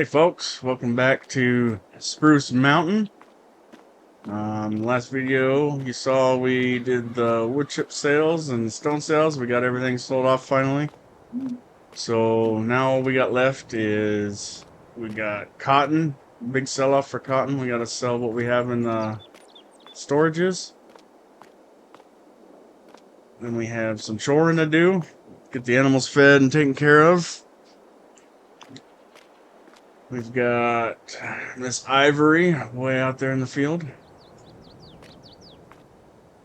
Hey folks, welcome back to Spruce Mountain. Last video you saw we did the wood chip sales and stone sales. We got everything sold off finally. So now all we got left is we got cotton, big sell off for cotton. We got to sell what we have in the storages. Then we have some shoring to do, get the animals fed and taken care of. We've got this ivory way out there in the field.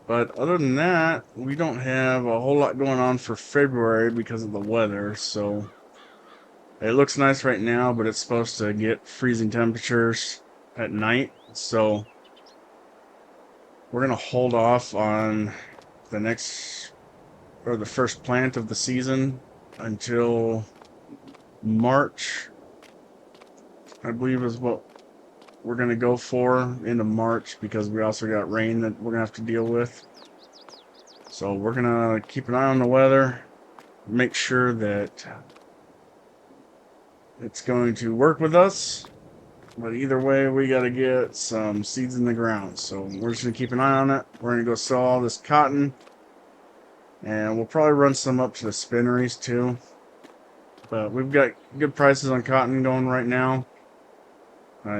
But other than that, we don't have a whole lot going on for February because of the weather. So it looks nice right now, but it's supposed to get freezing temperatures at night. So we're going to hold off on the next or the first plant of the season until March, I believe is what we're going to go for, into March, because we also got rain that we're going to have to deal with. So we're going to keep an eye on the weather, make sure that it's going to work with us. But either way, we got to get some seeds in the ground. So we're just going to keep an eye on it. We're going to go sell all this cotton. And we'll probably run some up to the spinneries too. But we've got good prices on cotton going right now.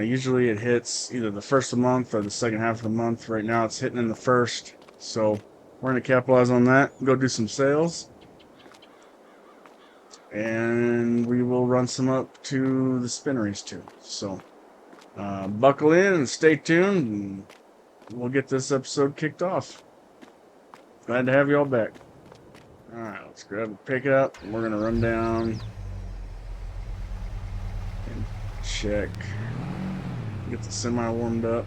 Usually it hits either the first of the month or the second half of the month. Right now it's hitting in the first. So we're going to capitalize on that. Go do some sales. And we will run some up to the spinneries too. So buckle in and stay tuned. And we'll get this episode kicked off. Glad to have you all back. Alright, let's grab a pickup. And we're going to run down and check. Get the semi warmed up.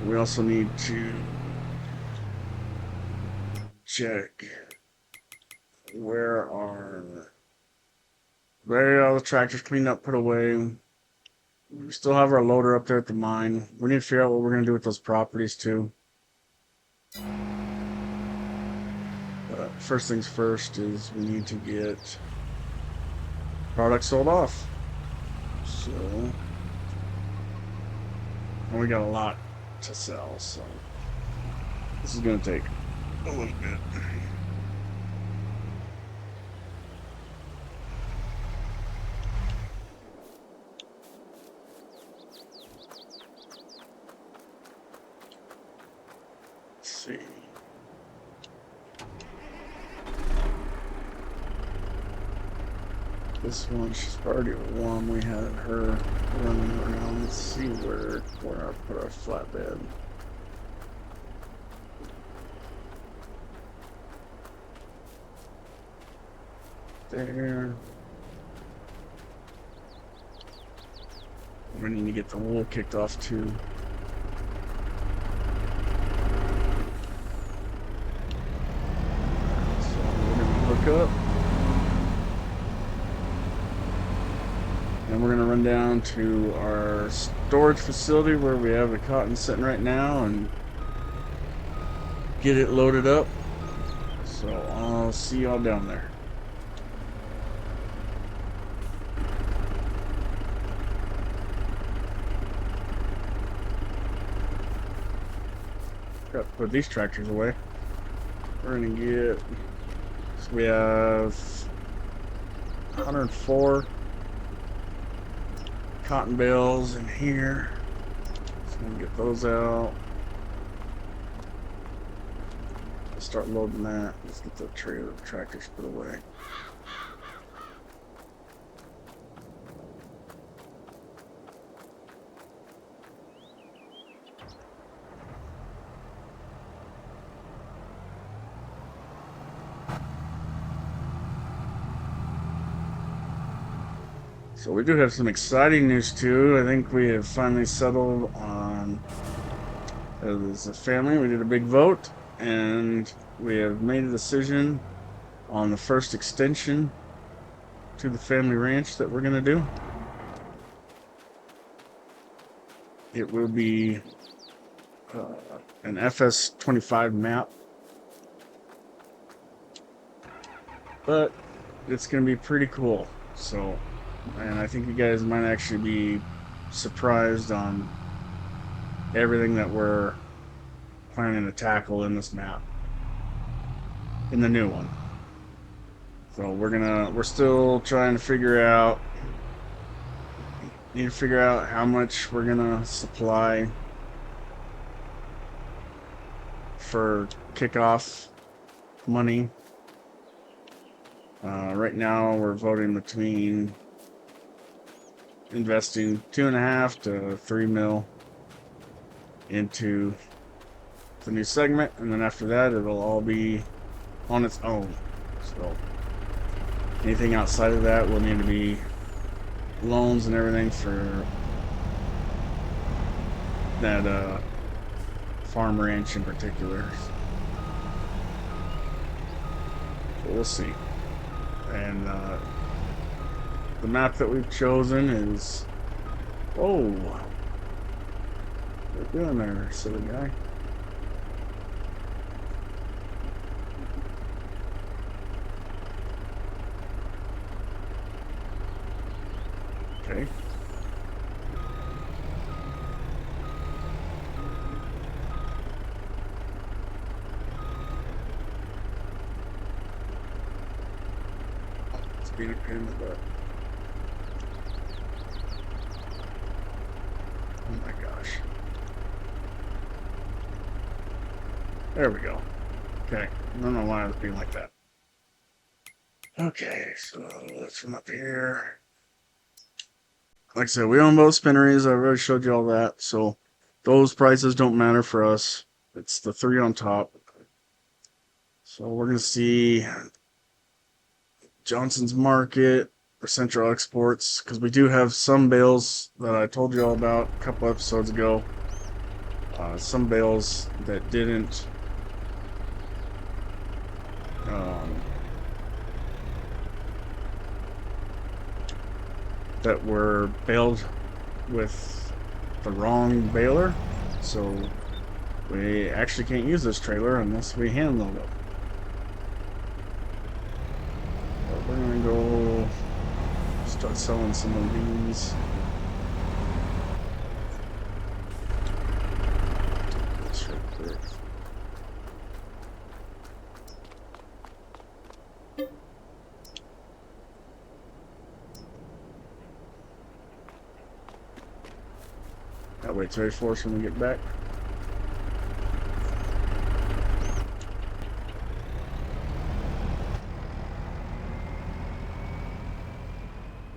We also need to check where all the tractors cleaned up, put away. We still have our loader up there at the mine. We need to figure out what we're going to do with those properties too. But first things first is we need to get products sold off. So, and we got a lot to sell, so this is going to take a little bit. See. This one, she's already warm. We had her running around. Let's see where I put our flatbed. There. We need to get the wool kicked off too. Up, and we're going to run down to our storage facility where we have the cotton sitting right now and get it loaded up. So I'll see y'all down there. Got to put these tractors away. We're going to get, we have 104 cotton bales in here. So I'm gonna get those out. Let's start loading that. Let's get the tractors put away. So we do have some exciting news too. I think we have finally settled on, as a family, we did a big vote, and we have made a decision on the first extension to the family ranch that we're going to do. it will be an FS25 map, but it's going to be pretty cool. So, and I think you guys might actually be surprised on everything that we're planning to tackle in this map, in the new one. So we're still trying to need to figure out how much we're gonna supply for kickoff money. Right now we're voting between investing 2.5 to 3 mil into the new segment, and then after that it'll all be on its own. So anything outside of that will need to be loans and everything for that farm ranch in particular. So we'll see. And the map that we've chosen is... Oh! What are you doing there, silly guy? Okay. It's being a pain in the butt. Oh my gosh. There we go. Okay. I don't know why I was being like that. Okay, so let's come up here. Like I said, we own both spinneries. I already showed you all that. So those prices don't matter for us. It's the 3 on top. So we're going to see Johnson's Market or Central Exports, because we do have some bales that I told you all about a couple episodes ago. Some bales that didn't that were baled with the wrong baler, so we actually can't use this trailer unless we hand load it. But we're gonna go start selling some of these. This real quick. That way it's ready for us when we get back.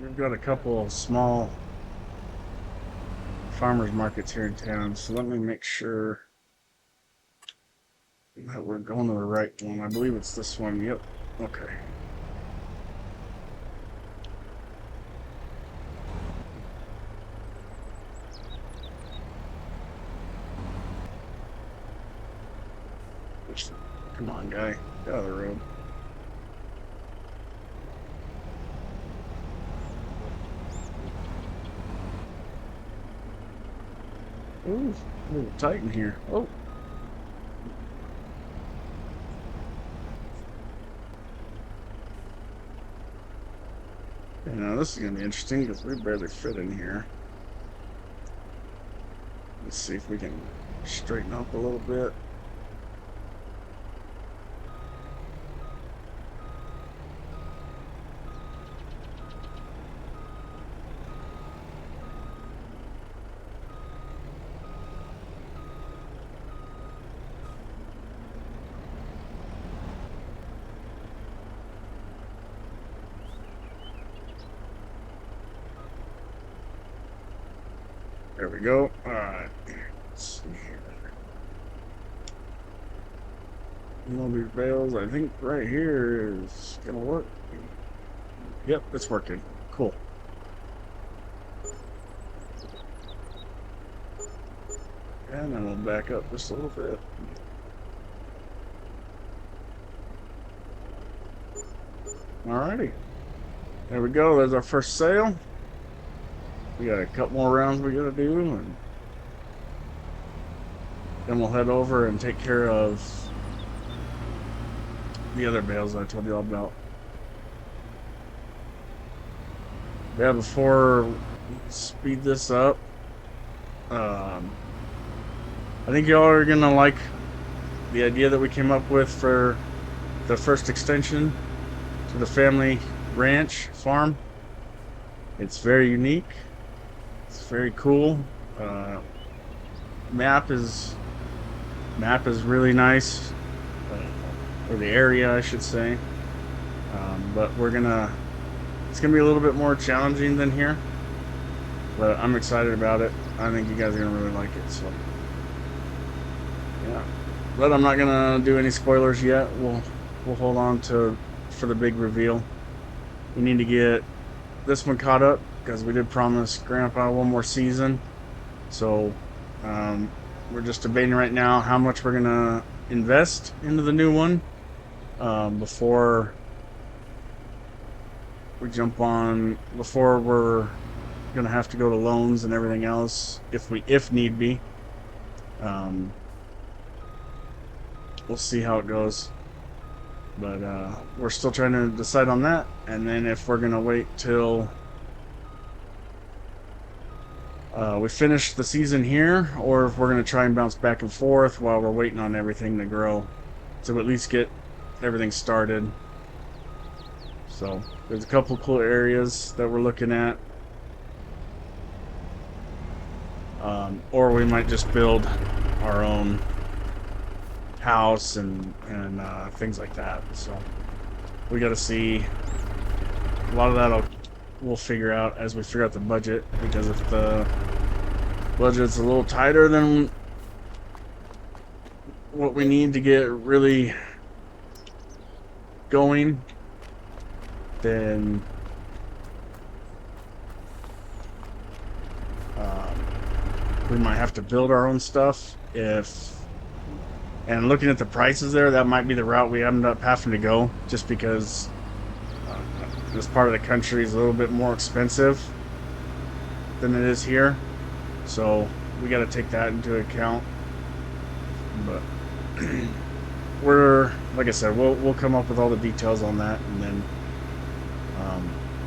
We've got a couple of small farmers markets here in town, so let me make sure that we're going to the right one. I believe it's this one. Yep. Okay. Come on, guy. Get out of the road. Ooh, a little tight in here. Oh. Now this is going to be interesting because we barely fit in here. Let's see if we can straighten up a little bit. There we go. Alright. Let's see here. All these bales, I think right here is gonna work. Yep, it's working. Cool. And then we'll back up just a little bit. Alrighty. There we go. There's our first sale. We got a couple more rounds we gotta do, and Then we'll head over and take care of the other bales I told you all about. Yeah, before we speed this up, I think y'all are gonna like the idea that we came up with for the first extension to the family ranch farm. It's very unique. It's very cool. Map is really nice, or the area, I should say. But it's gonna be a little bit more challenging than here. But I'm excited about it. I think you guys are gonna really like it. So, yeah. But I'm not gonna do any spoilers yet. We'll hold on for the big reveal. We need to get this one caught up because we did promise Grandpa one more season. So we're just debating right now how much we're gonna invest into the new one before we jump on. Before we're gonna have to go to loans and everything else if need be. We'll see how it goes. But we're still trying to decide on that, and then if we're gonna wait till we finish the season here, or if we're gonna try and bounce back and forth while we're waiting on everything to grow, to at least get everything started. So there's a couple cool areas that we're looking at, or we might just build our own house and things like that. So we got to see. A lot of that we'll figure out as we figure out the budget, because if the budget's a little tighter than what we need to get really going, then we might have to build our own stuff. And looking at the prices there, that might be the route we end up having to go, just because this part of the country is a little bit more expensive than it is here. So we got to take that into account. But like I said, we'll come up with all the details on that, and then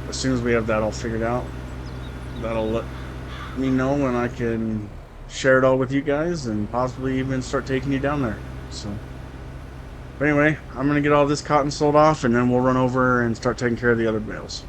as soon as we have that all figured out, that'll let me know when I can share it all with you guys and possibly even start taking you down there. So, but anyway, I'm gonna get all this cotton sold off, and then we'll run over and start taking care of the other bales.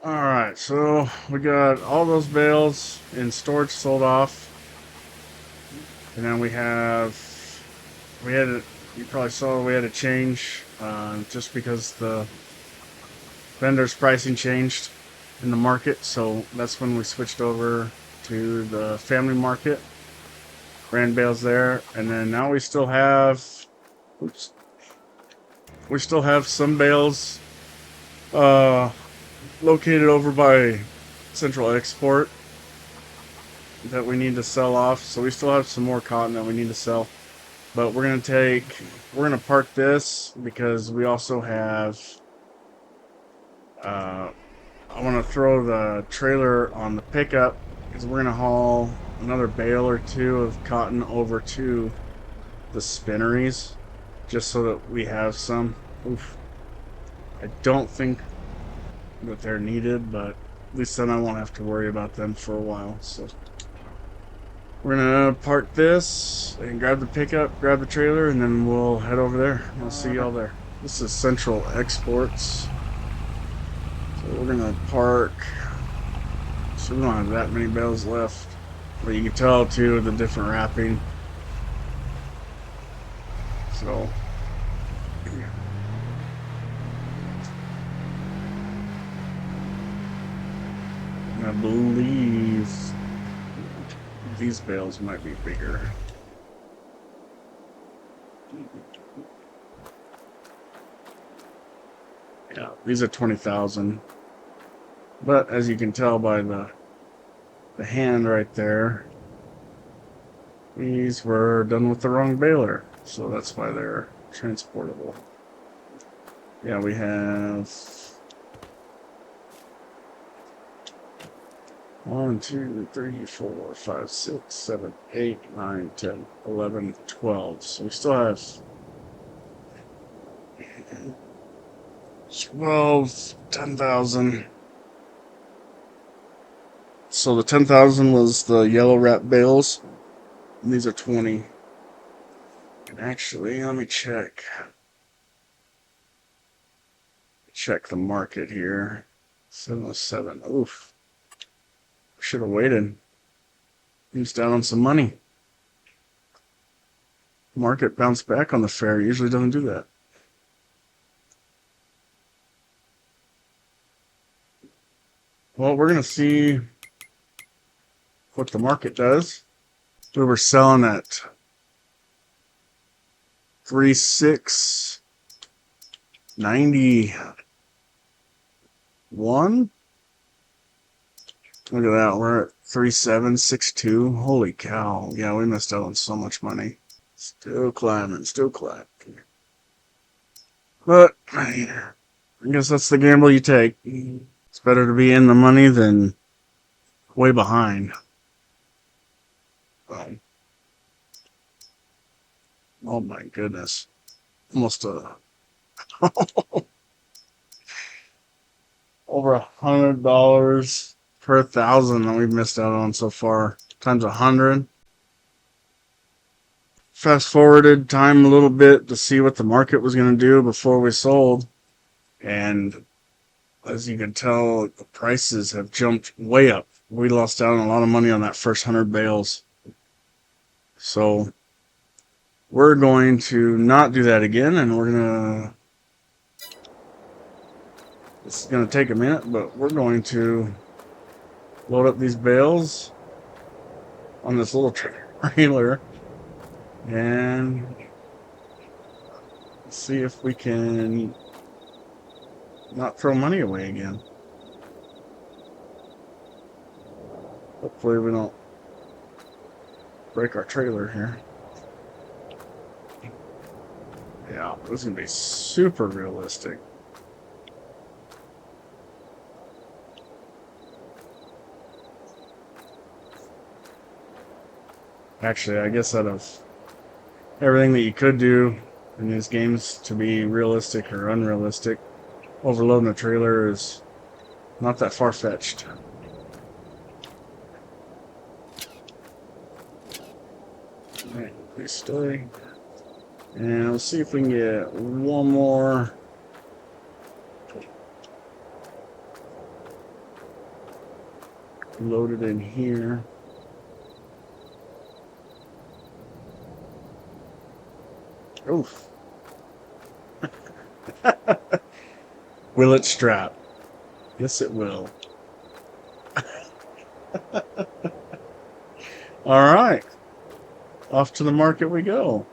Alright, so we got all those bales in storage sold off. And then you probably saw we had a change just because the vendor's pricing changed in the market. So that's when we switched over to the family market. Ran bales there. And then now we still have some bales located over by Central Export. that we need to sell off. So we still have some more cotton that we need to sell. But we're gonna park this because we also have, I want to throw the trailer on the pickup because we're gonna haul another bale or two of cotton over to the spinneries just so that we have some. Oof. I don't think that they're needed, but at least then I won't have to worry about them for a while. So we're gonna park this and grab the pickup, grab the trailer, and then we'll head over there. I'll see y'all there. This is Central Exports. So we're gonna park. So we don't have that many bales left, but you can tell too the different wrapping. So I believe these bales might be bigger. Yeah, these are 20,000. But as you can tell by the hand right there, these were done with the wrong baler. So that's why they're transportable. Yeah, we have 1, 2, 3, 4, 5, 6, 7, 8, 9, 10, 11, 12. So we still have 12, 10,000. So the 10,000 was the yellow wrap bales. And these are 20. And actually, let me check. Check the market here. 707. Oof. Should have waited. Missed out on some money. Market bounced back on the fair. Usually doesn't do that. Well, we're going to see what the market does. We were selling at 3691. Look at that. We're at 3762. Holy cow. Yeah, we missed out on so much money. Still climbing, still climbing. But I guess that's the gamble you take. It's better to be in the money than way behind. Oh my goodness. Almost over $100 per 1,000 that we've missed out on so far. Times 100. Fast forwarded time a little bit to see what the market was going to do before we sold. And as you can tell, the prices have jumped way up. We lost out on a lot of money on that first 100 bales. So we're going to not do that again, and we're going to, this is going to take a minute, but we're going to load up these bales on this little trailer and see if we can not throw money away again. Hopefully we don't break our trailer here. Yeah, this is going to be super realistic. Actually, I guess out of everything that you could do in these games to be realistic or unrealistic, overloading a trailer is not that far-fetched. Alright, please stay. And we'll see if we can get one more loaded in here. Oof. Will it strap? Yes, it will. Alright. Off to the market we go.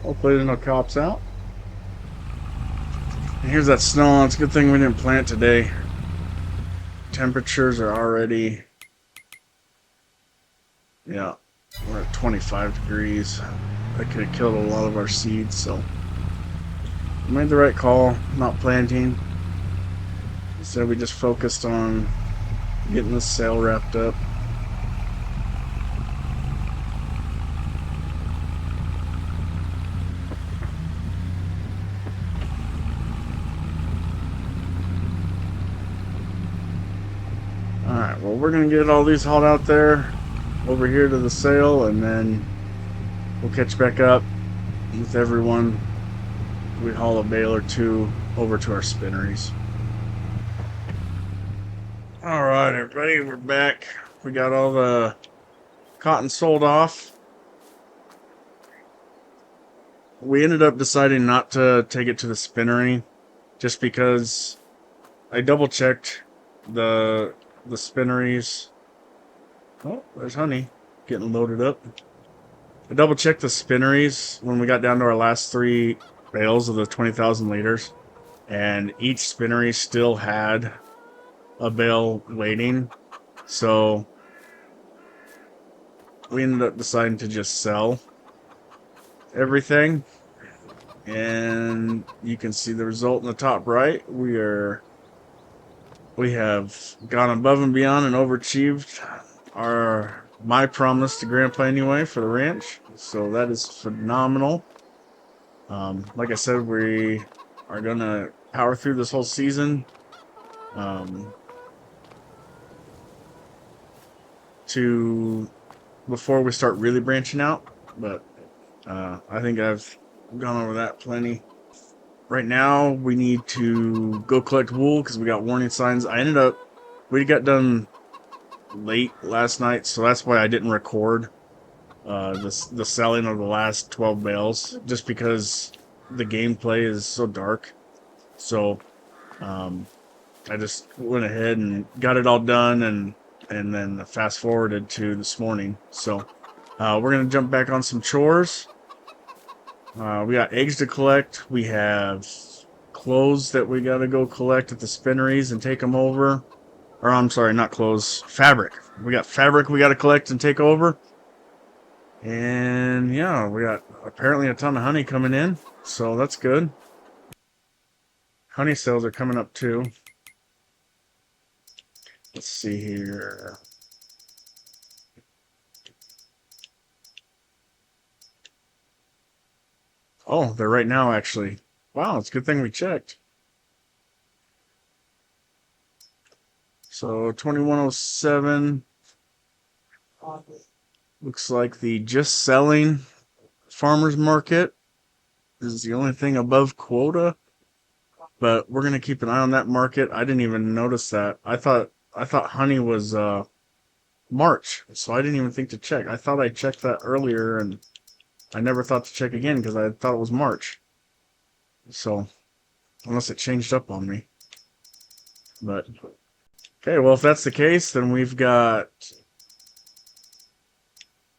Hopefully there's no cops out. And here's that snow. It's a good thing we didn't plant today. Temperatures are already Yeah, we're at 25 degrees. That could have killed a lot of our seeds, so we made the right call, not planting. Instead, we just focused on getting this sale wrapped up. Alright, well, we're going to get all these hauled out there over here to the sale, and then we'll catch back up with everyone. We haul a bale or two over to our spinneries. Alright, everybody, we're back. We got all the cotton sold off. We ended up deciding not to take it to the spinnery just because I double checked the spinneries. Oh, there's honey getting loaded up. I double checked the spinneries when we got down to our last 3 bales of the 20,000 liters, and each spinnery still had a bale waiting. So we ended up deciding to just sell everything, and you can see the result in the top right. We have gone above and beyond and overachieved my promise to Grandpa anyway for the ranch. So that is phenomenal. Like I said, we are gonna power through this whole season. To before we start really branching out, but I think I've gone over that plenty. Right now, we need to go collect wool because we got warning signs. We got done late last night, so that's why I didn't record the selling of the last 12 bales, just because the gameplay is so dark. So I just went ahead and got it all done, and then fast forwarded to this morning. So we're gonna jump back on some chores. We got eggs to collect. We have clothes that we gotta go collect at the spinneries and take them over. Or I'm sorry, not clothes, fabric. We got fabric we gotta collect and take over. And yeah, we got apparently a ton of honey coming in, so that's good. Honey sales are coming up too. Let's see here. Oh, they're right now, actually. Wow, it's a good thing we checked. So 2107 looks like the just selling farmers market is the only thing above quota, but we're gonna keep an eye on that market. I didn't even notice that. I thought honey was March, so I didn't even think to check. I thought I checked that earlier, and I never thought to check again because I thought it was March. So unless it changed up on me, but okay. Well, if that's the case, then we've got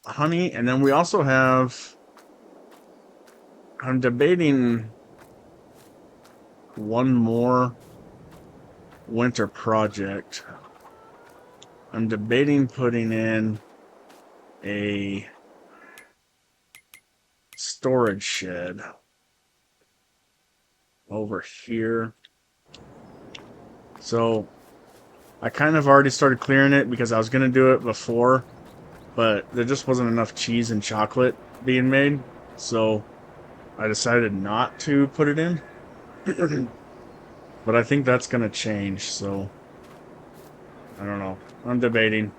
honey, and then we also have. I'm debating one more winter project. I'm debating putting in a storage shed over here. So I kind of already started clearing it because I was going to do it before, but there just wasn't enough cheese and chocolate being made. So I decided not to put it in. But I think that's going to change, so I don't know. I'm debating.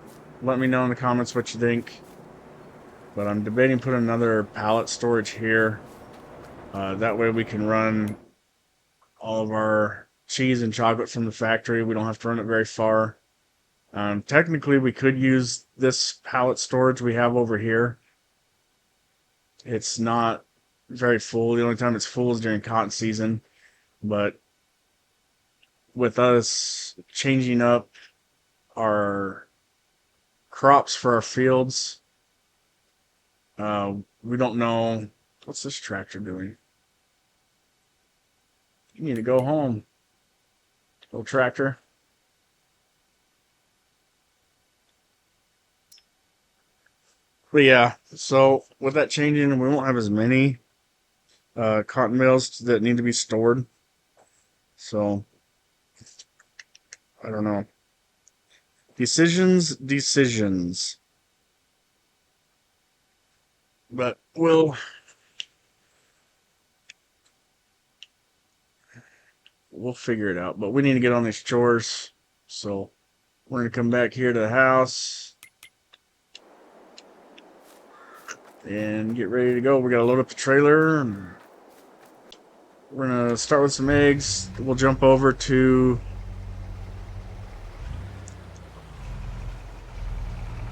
Let me know in the comments what you think. But I'm debating putting another pallet storage here. That way we can run all of our cheese and chocolate from the factory. We don't have to run it very far. Technically, we could use this pallet storage we have over here. It's not very full. The only time it's full is during cotton season. But with us changing up our crops for our fields, we don't know. What's this tractor doing? You need to go home, little tractor. But yeah, so with that changing, we won't have as many cotton bales that need to be stored. So I don't know. Decisions. But we'll figure it out. But we need to get on these chores. So we're gonna come back here to the house and get ready to go. We gotta load up the trailer, and we're gonna start with some eggs. We'll jump over to.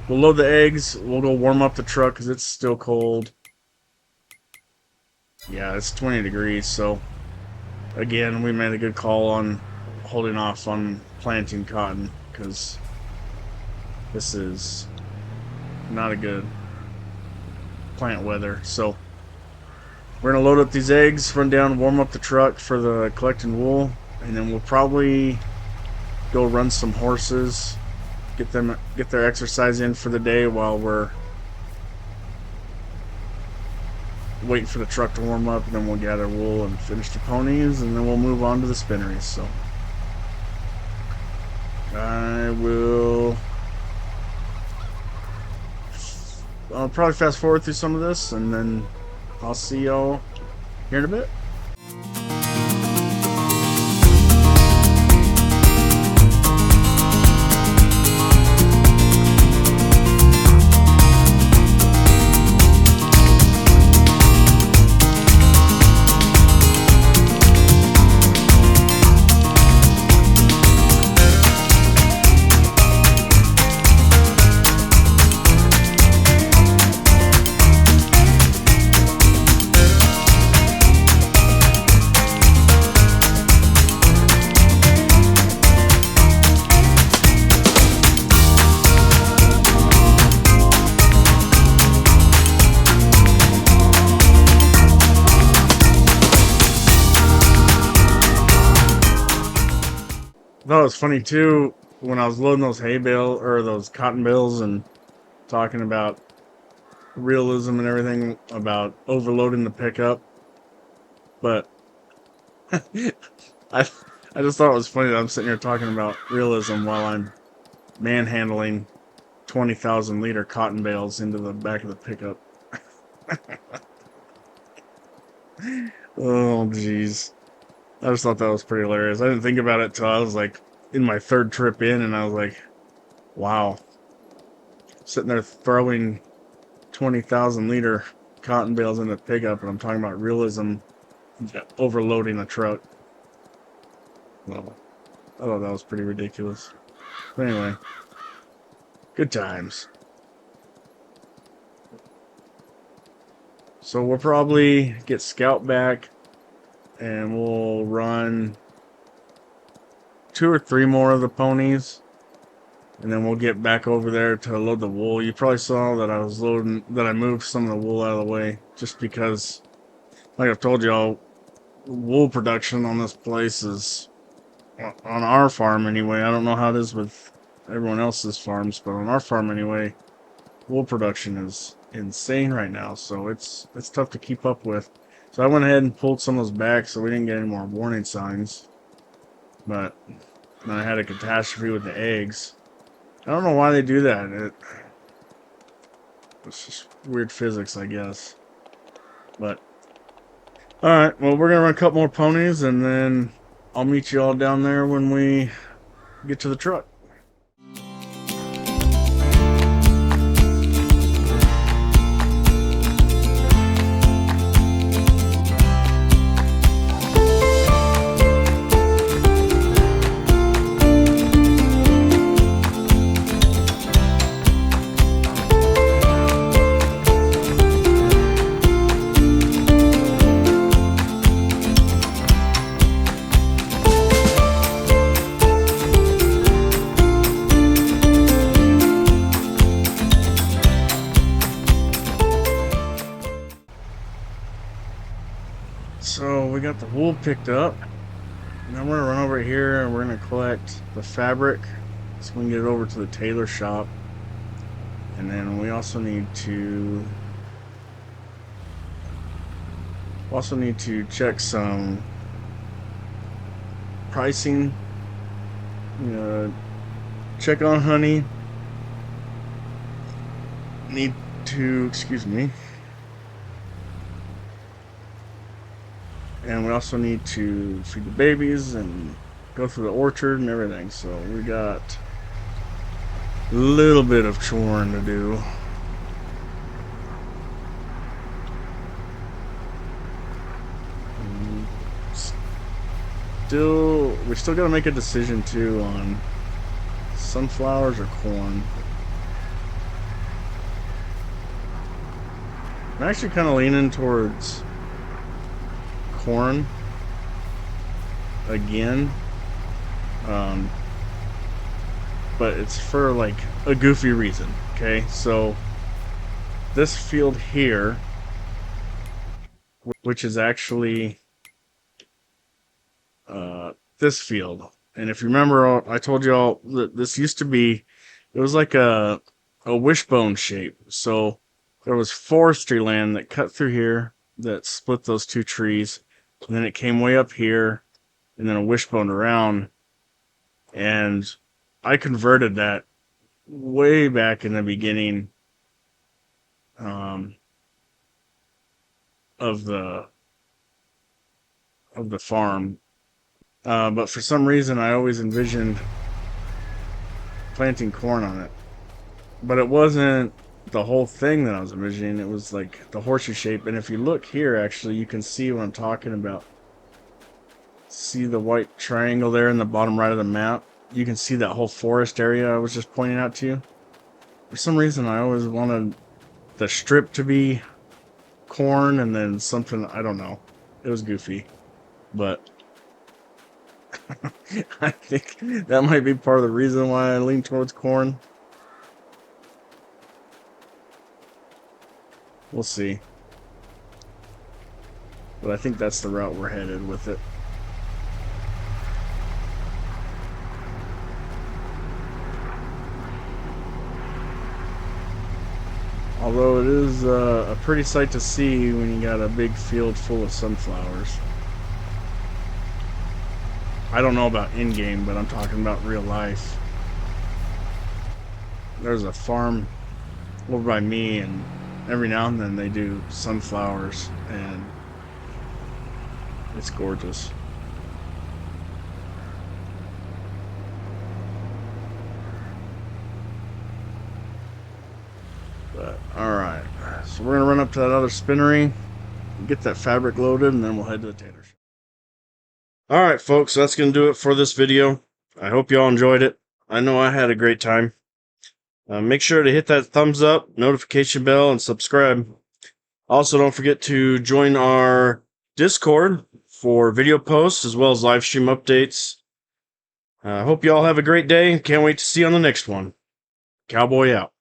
We'll load the eggs. We'll go warm up the truck because it's still cold. Yeah, it's 20 degrees. So again, we made a good call on holding off on planting cotton because this is not a good plant weather. So we're gonna load up these eggs, run down, warm up the truck for the collecting wool, and then we'll probably go run some horses, get their exercise in for the day while we're waiting for the truck to warm up, and then we'll gather wool and finish the ponies, and then we'll move on to the spinneries. So I'll probably fast forward through some of this, and then I'll see y'all here in a bit. I thought it was funny too when I was loading those hay bale or those cotton bales and talking about realism and everything about overloading the pickup. But I I just thought it was funny that I'm sitting here talking about realism while I'm manhandling 20,000 liter cotton bales into the back of the pickup. Oh jeez. I just thought that was pretty hilarious. I didn't think about it till I was like in my third trip in, and I was like, wow. Sitting there throwing 20,000 liter cotton bales in the pickup, and I'm talking about realism overloading a truck. Well, I thought that was pretty ridiculous. But anyway, good times. So we'll probably get Scout back, and we'll run 2 or 3 more of the ponies, and then we'll get back over there to load the wool. You probably saw that I moved some of the wool out of the way, just because, like I've told y'all, wool production on this place is, on our farm anyway, I don't know how it is with everyone else's farms, but on our farm anyway, wool production is insane right now, so it's tough to keep up with. So I went ahead and pulled some of those back so we didn't get any more warning signs. But then I had a catastrophe with the eggs. I don't know why they do that. It's just weird physics, I guess. But alright, well, we're going to run a couple more ponies, and then I'll meet you all down there when we get to the truck. So we got the wool picked up. Now we're gonna run over here and we're gonna collect the fabric so we can get it over to the tailor shop and And then we also need to check some pricing. Check on honey. Need to, excuse me. And we also need to feed the babies and go through the orchard and everything. So we got a little bit of choring to do. We still gotta make a decision too on sunflowers or corn. I'm actually kind of leaning towards corn again, but it's for like a goofy reason. Okay, so this field here, which is actually this field, and if you remember, I told you all that this used to be, it was like a wishbone shape. So there was forestry land that cut through here that split those two trees, and then it came way up here and then a wishbone around, and I converted that way back in the beginning of the farm, but for some reason I always envisioned planting corn on it, but it wasn't the whole thing that I was envisioning. It was like the horseshoe shape. And if you look here, actually, you can see what I'm talking about. See the white triangle there in the bottom right of the map? You can see that whole forest area I was just pointing out to you. For some reason, I always wanted the strip to be corn and then something, I don't know. It was goofy. But I think that might be part of the reason why I lean towards corn. We'll see. But I think that's the route we're headed with it. Although it is a pretty sight to see when you got a big field full of sunflowers. I don't know about in-game, but I'm talking about real life. There's a farm over by me, and every now and then they do sunflowers, and it's gorgeous. But alright, so we're gonna run up to that other spinnery, get that fabric loaded, and then we'll head to the tailor shop. Alright folks, so that's gonna do it for this video. I hope y'all enjoyed it. I know I had a great time. Make sure to hit that thumbs up, notification bell, and subscribe. Also, don't forget to join our Discord for video posts as well as live stream updates. I hope you all have a great day. Can't wait to see you on the next one. Cowboy out.